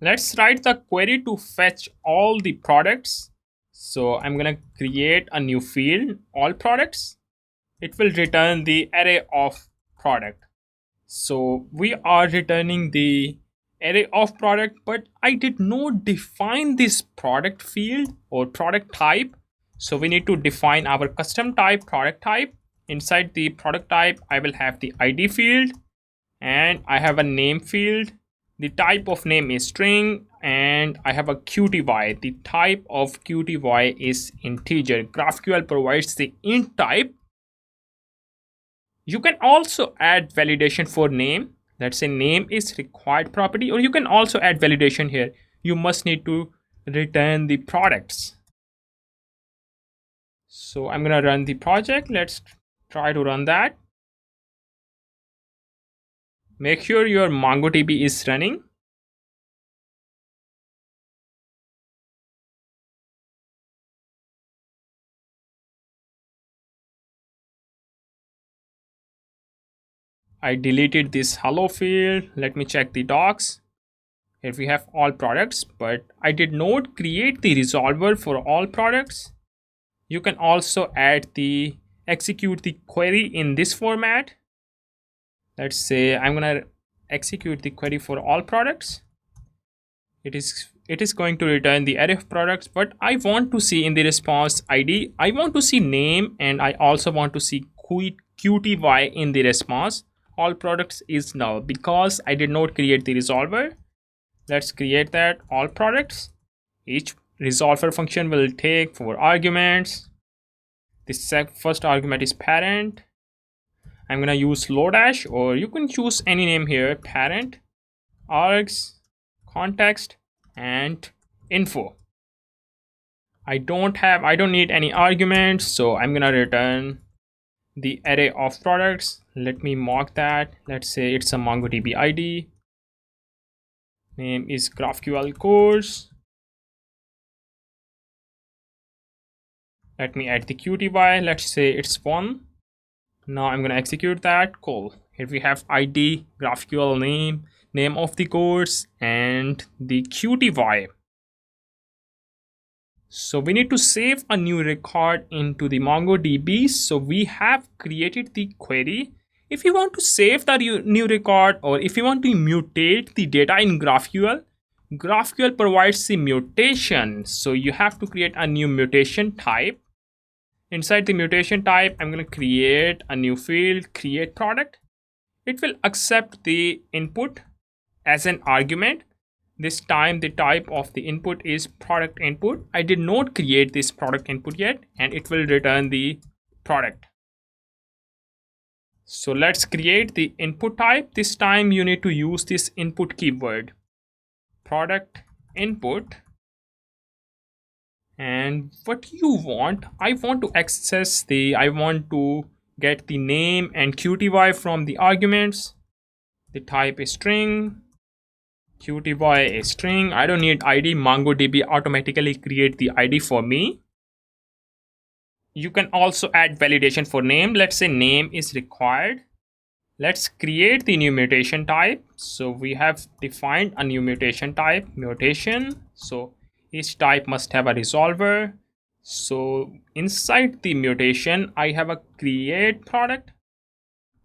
Let's write the query to fetch all the products. So I'm going to create a new field, all products. It will return the array of product. So we are returning the array of product, but I did not define this product field or product type. So we need to define our custom type, product type. Inside the product type, I will have the ID field and I have a name field. The type of name is string and I have a QTY. The type of QTY is integer. GraphQL provides the int type. You can also add validation for name. Let's say name is required property, or you can also add validation here. You must need to return the products. So I'm going to run the project. Let's try to run that. Make sure your MongoDB is running. I deleted this hello field. Let me check the docs. Here we have all products, but I did not create the resolver for all products. You can also execute the query in this format. Let's say I'm gonna execute the query for all products. It is going to return the array of products, but I want to see in the response ID, I want to see name, and I also want to see QTY in the response. All products is null because I did not create the resolver. Let's create that all products. Each resolver function will take 4 arguments. The first argument is parent. I'm gonna use Lodash, or you can choose any name here. Parent, args, context, and info. I don't need any arguments, so I'm gonna return the array of products. Let me mark that. Let's say it's a MongoDB ID. Name is GraphQL course. Let me add the QTY. Let's say it's 1. Now I'm going to execute that. Cool. Here we have ID, GraphQL name of the course, and the QTY. So we need to save a new record into the MongoDB. So we have created the query. If you want to save the new record, or if you want to mutate the data in GraphQL, GraphQL provides the mutation. So you have to create a new mutation type. Inside the mutation type, I'm going to create a new field, create product. It will accept the input as an argument. This time the type of the input is product input. I did not create this product input yet, and it will return the product. So let's create the input type. This time you need to use this input keyword, product input. And what you want, I want to get the name and QTY from the arguments. The type is string, QTY is string. I don't need ID. MongoDB automatically create the ID for me. You can also add validation for name. Let's say name is required. Let's create the new mutation type. So we have defined a new mutation type, mutation. So each type must have a resolver. So inside the mutation, I have a create product.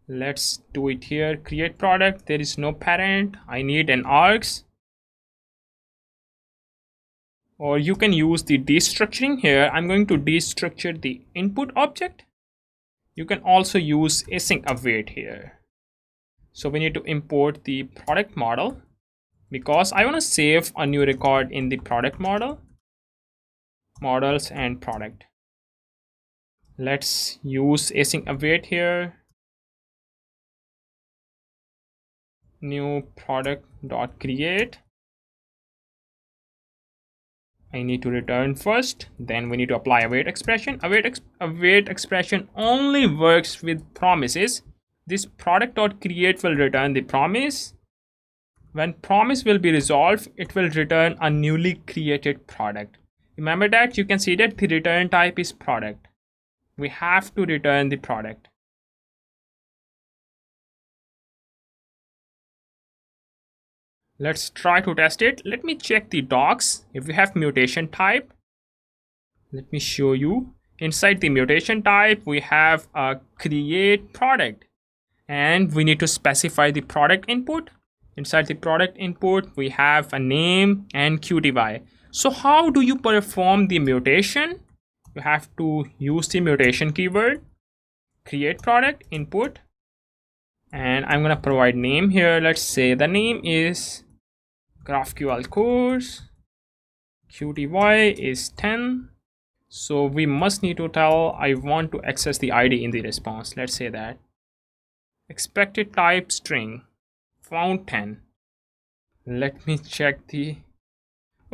Let's do it here. Create product. There is no parent. I need an args. Or you can use the destructuring here. I'm going to destructure the input object. You can also use async await here. So we need to import the product model, because I want to save a new record in the product model, models and product. Let's use async await here. New product dot create. I need to return first, then we need to apply await expression. Await expression only works with promises. This product dot create will return the promise. When promise will be resolved, it will return a newly created product. Remember that you can see that the return type is product. We have to return the product. Let's try to test it. Let me check the docs. If we have mutation type, let me show you. Inside the mutation type, we have a create product, and we need to specify the product input. Inside the product input, we have a name and QTY. So how do you perform the mutation? You have to use the mutation keyword, create product input, and I'm going to provide name here. Let's say the name is GraphQL course, QTY is 10. So we must need to tell I want to access the ID in the response. Let's say that expected type string found 10. Let me check the,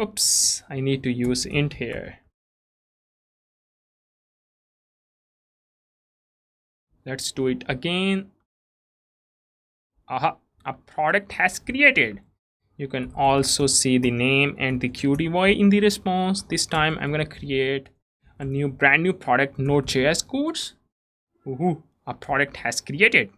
oops, I need to use int here. Let's do it again. Aha, a product has created. You can also see the name and the QTY in the response. This time I'm going to create a brand new product Node.Js course. Ooh, a product has created.